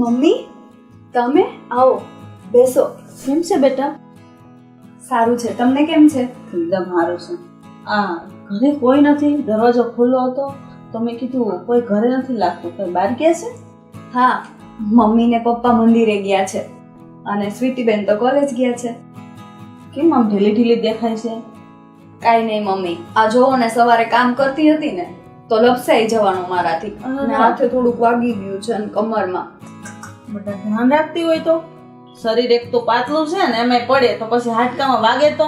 Mummy, તમે આવો, બેસો. કેમ છે બેટા? સારું છે. તમને કેમ છે? એકદમ સારું છે. ઘરે કોઈ નથી, દરવાજો ખુલ્લો હતો તો મેં કીધું કોઈ ઘરે નથી લાગતું, કોઈ બહાર ગયા છે? હા, મમ્મી ને પપ્પા મંદિરે ગયા છે અને સ્વીટીબેન તો કોલેજ ગયા છે. કેમ આમ ઢીલી ઢીલી દેખાય છે? કાઈ નહીં મમ્મી, આ જોવો ને સવારે કામ કરતી હતી ને તો લપસાઈ જવાનું મારાથી અને હાથે થોડુંક વાગી ગયું છે અને કમરમાં. બેટા ધ્યાન રાખતી હોય તો. શરીર એક તો પાતળું છે ને એમાં પડે તો પછી હાડકામાં વાગે તો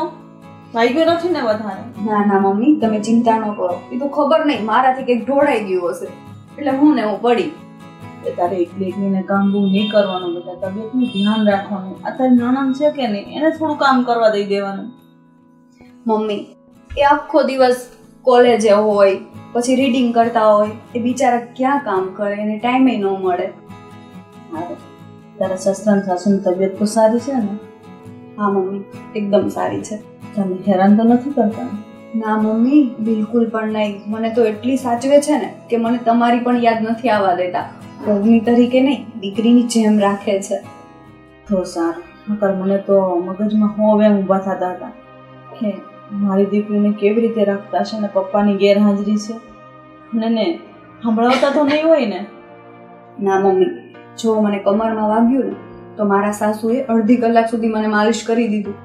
વાગ્યું નથી ને વધારે? ના ના મમ્મી, તમે ચિંતા ન કરો. એ તો ખબર નહીં મારાથી કંઈક ઢોળાઈ ગયું હશે એટલે હું પડી. તારે એકલી એકલીને કામ બહુ નહીં કરવાનું બેટા, તબિયતનું ધ્યાન રાખવાનું. આ તારી નણંદ છે કે નહીં, એને થોડું કામ કરવા દઈ દેવાનું. મમ્મી, એ આખો દિવસ કોલેજે હોય, પછી રીડિંગ કરતા હોય, એ બિચારા ક્યાં કામ કરે, એને ટાઈમે ન મળે. તારા સસરા ને સાસુની તબિયત તો સારી છે ને? હા મમ્મી, એકદમ સારી છે. તમે હેરાન તો નથી કરતા? ના મમ્મી, બિલકુલ પણ નહીં. મને તો એટલી સાચવે છે ને કે મને તમારી પણ યાદ નથી આવવા દેતા. વહુની તરીકે નહીં, દીકરીની જેમ રાખે છે. તો સારું. નકર મને તો મગજમાં હોવે ઊભા થતા હતા કે મારી દીકરીને કેવી રીતે રાખતા છે ને પપ્પાની ગેરહાજરી છે ને સંભળાવતા તો નહીં હોય ને? ના મમ્મી, જો મને કમરમાં વાગ્યું ને તો મારા સાસુએ અડધી કલાક સુધી મને માલિશ કરી દીધું,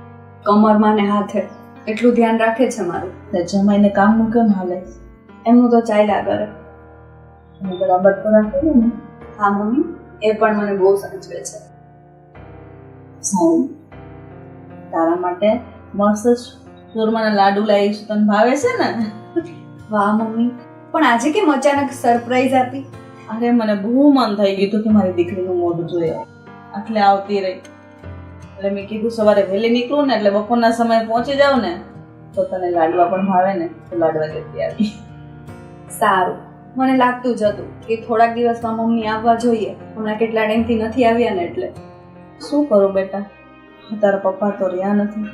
કમરમાં ને હાથે. એટલું ધ્યાન રાખે છે મારું. જમાઈને કામનું કેમ હાલે? એમનું તો ચાલ્યા કરે. બરાબર તો રાખે ને? હા મમ્મી, એ પણ મને બહુ સાચવે છે. સારું. તારા માટે મસ્ત ચૂરમાના લાડુ લાવીશ, તને ભાવે છે ને? વાહ મમ્મી, પણ આજે કેમ અચાનક સરપ્રાઈઝ આપી? અરે મને બહુ મન થઈ ગયું હતું કે મારી દીકરીનું મોઢું જોઈએ, એટલે આવતી રહી. એટલે મેં કીધું સવારે વહેલી નીકળું ને એટલે બપોરના સમયે પહોંચી જાવ ને તો તને લાડવા પણ ભાવે ને તો લાડવા લેતી આવી. સારું, મને લાગતું જ હતું કે થોડાક દિવસમાં મમ્મી આવવા જોઈએ. હમણાં કેટલા ટાઈમથી નથી આવ્યા ને એટલે. શું કરું બેટા, તારા પપ્પા તો રહ્યા નથી.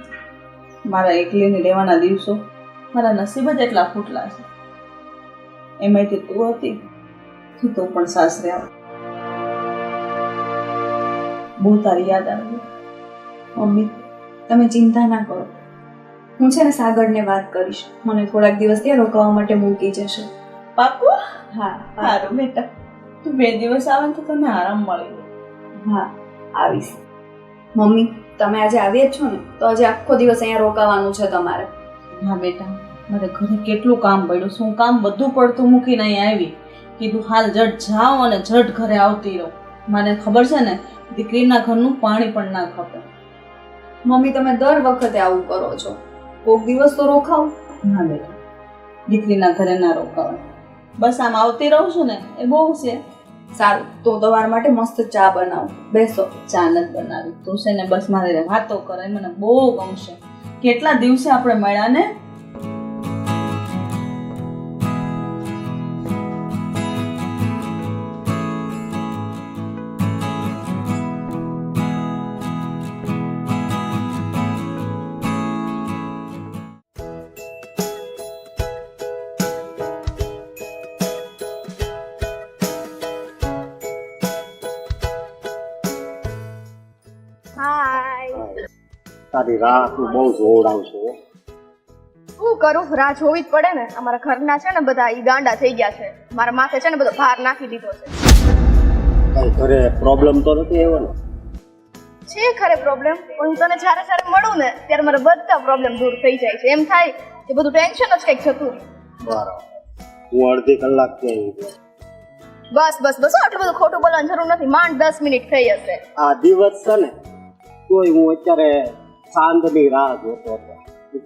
મારા એકલીને રહેવાના દિવસો મારા નસીબ જ એટલા ફૂટલા છે. એમાંથી તું હતી તું પણ સાસરે આવ. બહુ તારી યાદ આવી. મમ્મી, તમે ચિંતા ના કરો. હું છે ને સાગરને વાત કરીશ, મને થોડાક દિવસ ત્યાં રોકાવા માટે મૂકી જશે. પાક્કું? હા સારું બેટા, તું 2 દિવસ આવે તો તને આરામ મળી. હા આવીશ. મમ્મી, તમે આજે આવ્યા જ છો ને તો આજે આખો દિવસ અહીંયા રોકાવાનું છે તમારે. હા બેટા, મારે ઘરે કેટલું કામ પડ્યું. શું કામ બધું પડતું મૂકીને અહીંયા આવી. કીધું હાલ જટ જાઓ અને જટ ઘરે આવતી રહો. મને ખબર છે ને દીકરીના ઘરનું પાણી પણ ના ખપે. મમ્મી, તમે દર વખતે આવું કરો છો. કોક દિવસ તો રોકાવ. ના બેટા, દીકરીના ઘરે ના રોકાવ. બસ આમ આવતી રહું છું ને એ બહુ છે. સારું, તો તમારા માટે મસ્ત ચા બનાવું. બેસો. ચા નથી બનાવી તું છે ને બસ મારે વાતો કરે મને બહુ ગમશે. કેટલા દિવસે આપણે મળ્યા ને. તારી રાહ તું બહુ જોર આવશે. શું કરું, રાહ જોવી જ પડે ને. અમારા ઘરના છે ને બધા ઈ ગાંડા થઈ ગયા છે. મારા માથે છે ને બધો ભાર નાખી દીધો છે. કઈ ઘરે પ્રોબ્લેમ તો નથી એવો ને? છે ખરે પ્રોબ્લેમ, પણ હું તને જ્યારે મળું ને ત્યારે મારા બધા પ્રોબ્લેમ દૂર થઈ જાય છે. એમ થાય કે બધું ટેન્શન જ કંઈક જતું. બરાબર, હું અડધી કલાક થી બસ આટલું બધું ખોટું બોલવાની જરૂર નથી. માંડ 10 મિનિટ થઈ હશે. આ દિવસ છે ને તોય હું અત્યારે ચાંદની રાહ જોતો હતો.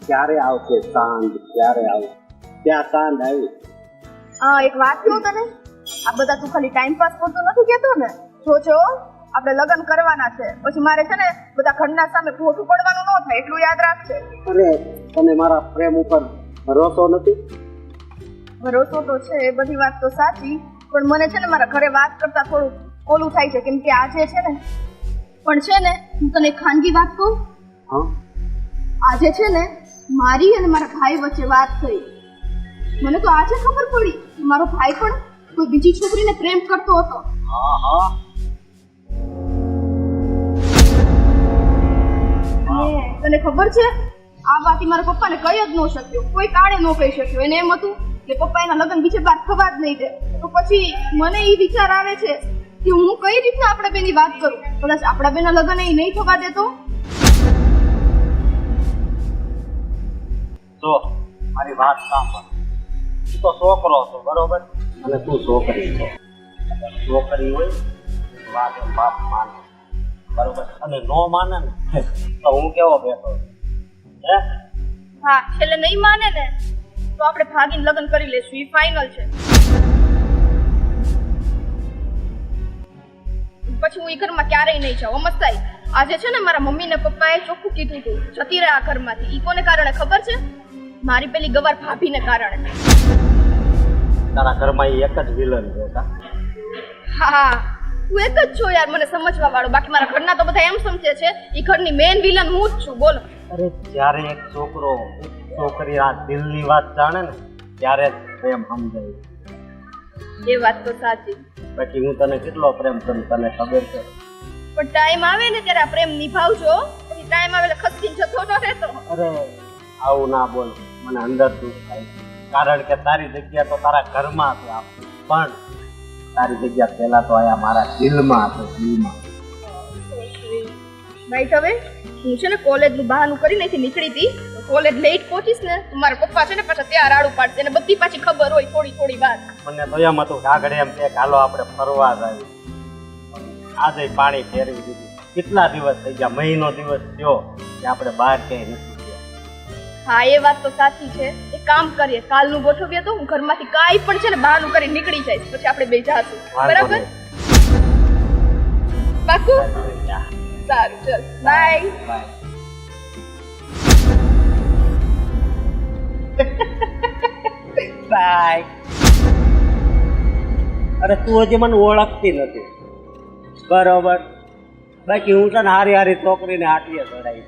ક્યારે આવશે ચાંદ, ક્યારે આવશે. ત્યાં ચાંદ આવી. એક વાત કહું તને, આ બધા તું ખાલી ટાઈમ પાસ કરતો નથી કેતો ને. જો આપણે લગ્ન કરવાના છે, પછી મારે છે ને બધા ઘરના સામે ખોટું પડવાનું ન થાય એટલું યાદ રાખશે. અરે તને મારા પ્રેમ ઉપર ભરોસો નથી? ભરોસો તો છે, એ બધી વાત તો સાચી, પણ મને છે ને મારા ઘરે વાત કરતા થોડું ઓલું થાય છે. કેમ કે આજે છે ને પણ છે ને હું તને એક ખાનગી વાત કહું. આજે છે ને મારી અને મારા ભાઈ વચ્ચે વાત થઈ. મને તો આજે ખબર પડી કે મારો ભાઈ પણ કોઈ બીજી છોકરીને પ્રેમ કરતો હતો. અને તને ખબર છે આ વાત ઈ મારા પપ્પાને કહી જ ન શક્યો, કોઈ કાળે ન કહી શક્યો. એને એમ હતું કે પપ્પા એના લગ્ન બીજે બાર થવા જ નહીં દે. તો પછી મને એ વિચાર આવે છે કે હું કઈ રીતના આપણા બેની વાત કરું. કદાચ આપણા બેના લગ્ન એ નહીં થવા દે તો? જો મારી વાત સાંભળ, તું તો છોકરો છો બરોબર, અને તું છોકરી છો. છોકરી હોય વાત એમ બાપ માને બરોબર, અને નો માને ને તો હું કેવો બેઠો હે? હા, છેલ્લે નહીં માને ને તો આપણે ભાગીને લગ્ન કરી લેશું, એ ફાઇનલ છે. પછી હું એ ઘરમાં ક્યારેય નહીં જાઉં. મસ્તાઈ આજે છે ને મારા મમ્મી ને પપ્પાએ ચોખ્ખું કીધું હતું જતી રહે આ ઘરમાંથી. ઈ કોને કારણે ખબર છે? મારી પેલી ગવાર ભાભીને કારણે. તારા ઘરમાં એક જ વિલન છે કા? હા, તું એક જ છો યાર મને સમજવા વાળો. બાકી મારા ઘરના તો બધા એમ સમજે છે ઈ ઘરની મેઇન વિલન હું જ છું. બોલો. અરે જ્યારે એક છોકરો છોકરી આ દિલની વાત જાણે ને ત્યારે જ પ્રેમ સમજાય. એ વાત તો સાચી. પછી હું તને કેટલો પ્રેમ કરું તને ખબર છે. પણ ટાઈમ આવે ને ત્યારે આ પ્રેમ નિભાવજો. પછી ટાઈમ આવે એટલે ખસકીને જતો ન રહેતો. અરે આવું ના બોલ, મને અંદર દુઃખ થાય, કારણ કે તારી જગ્યા તો તારા ઘરમાં છે આપ, પણ તારી જગ્યા પહેલા તો આયા મારા દિલમાં છે, દિલમાં. રાઈટ, હવે હું છે ને કોલેજનું બહાનું કરીને અહીંથી નીકળી હતી. કોલેજ લેટ પહોંચીશ ને તો મારા પપ્પા છે ને પાછા ત્યાં રાડું પાડશે ને બધી પાછી ખબર હોય થોડી થોડી વાત. મને તો એમ હતું કે આગળ એમ કે હાલો આપણે ફરવા જાય. આજે પાણી ફેરવી દીધું. કેટલા દિવસ થઈ ગયા, મહિનો દિવસ થયો કે આપણે બહાર ક્યાંય નથી ગયા. હા, એ વાત તો સાચી છે. એક કામ કરીએ, કાલનું ગોઠવીએ તો હું ઘરમાંથી કાંઈ પણ છે ને બહાનું કરી નીકળી જઈશ. પછી આપણે બે જાશું, બરાબર? પાકું? સારું, ચલ બાય. બાય. બાય. અરે તું હજી મને ઓળખતી નથી બરોબર, બાકી હું તને હારી હારી છોકરીને હાટીએ ચડાવી.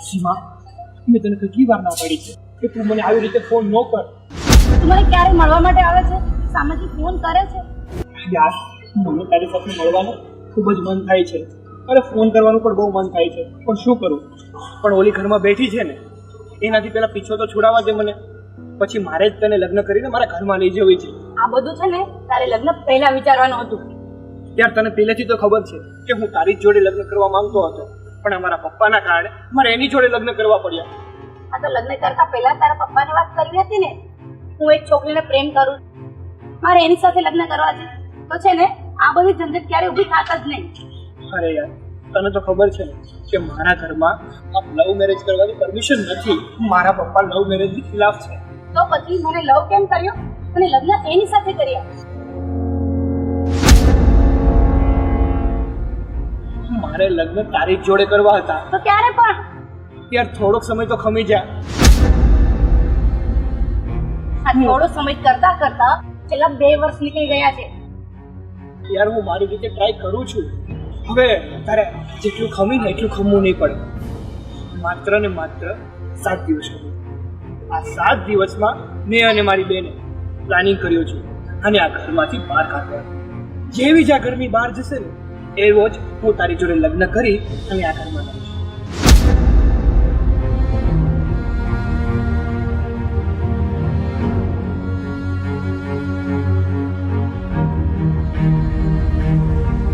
સીમા, મેં તને કેટલી વાર ના પાડી છે કે તું મને આવી રીતે ફોન ન કર. તું મને ક્યારે મળવા માટે આવે છે? સામેથી ફોન કરે છે? યાર, મને તારી સાથે મળવાનું ખૂબ જ મન થાય છે, અરે ફોન કરવાનું પણ બહુ મન થાય છે, પણ શું કરું? પણ ઓલી ઘરમાં બેઠી છે ને એનાથી પહેલા પીછો તો છોડાવવા દે મને, પછી મારે જ તને લગ્ન કરીને મારા ઘરમાં લઈ જવી છે. આ બધું છે ને તારે લગ્ન પહેલા વિચારવાનું હતું. યાર, તને પહેલેથી તો ખબર છે કે હું તારી જ જોડે લગ્ન કરવા માંગતો હતો, પણ અમારા પપ્પાના કારણે મારે એની જોડે લગ્ન કરવા પડ્યા. આ તો લગ્ન કરતા પહેલા તારા પપ્પાને વાત કરવી હતી ને, હું એક છોકરીને પ્રેમ કરું, મારે એની સાથે લગ્ન કરવા છે, તો છે ને આ બધી ઝંઝટ ક્યારે ઊભી થાત જ નહીં. અરે યાર, તને તો ખબર છે ને કે મારા ઘરમાં આ લવ મેરેજ કરવાની પરમિશન નથી. મારા પપ્પા લવ મેરેજની ખિલાફ છે. તો પછી મને લવ કેમ કર્યો અને લગ્ન એની સાથે કર્યા? મારે લગ્ન તારી જ જોડે કરવા હતા. તો ક્યારે પણ? યાર, થોડોક સમય તો ખમી જા. આ થોડો સમય કરતા કરતા છેલ્લા 2 વર્ષ નીકળી ગયા છે. યાર, હું મારી રીતે ટ્રાય કરું છું. હવે તારે જેટલું ખમી ને એટલું ખમવું નહીં પડે. માત્ર ને માત્ર 7 દિવસ. આ 7 દિવસમાં મેં અને મારી બેને પ્લાનિંગ કર્યું છે અને આ ઘરમાંથી બહાર કાઢવા. જેવી જ આ ઘરની બહાર જશે ને એવો જ હું તારી જોડે લગ્ન કરી અને આ ઘરમાં આવીશ.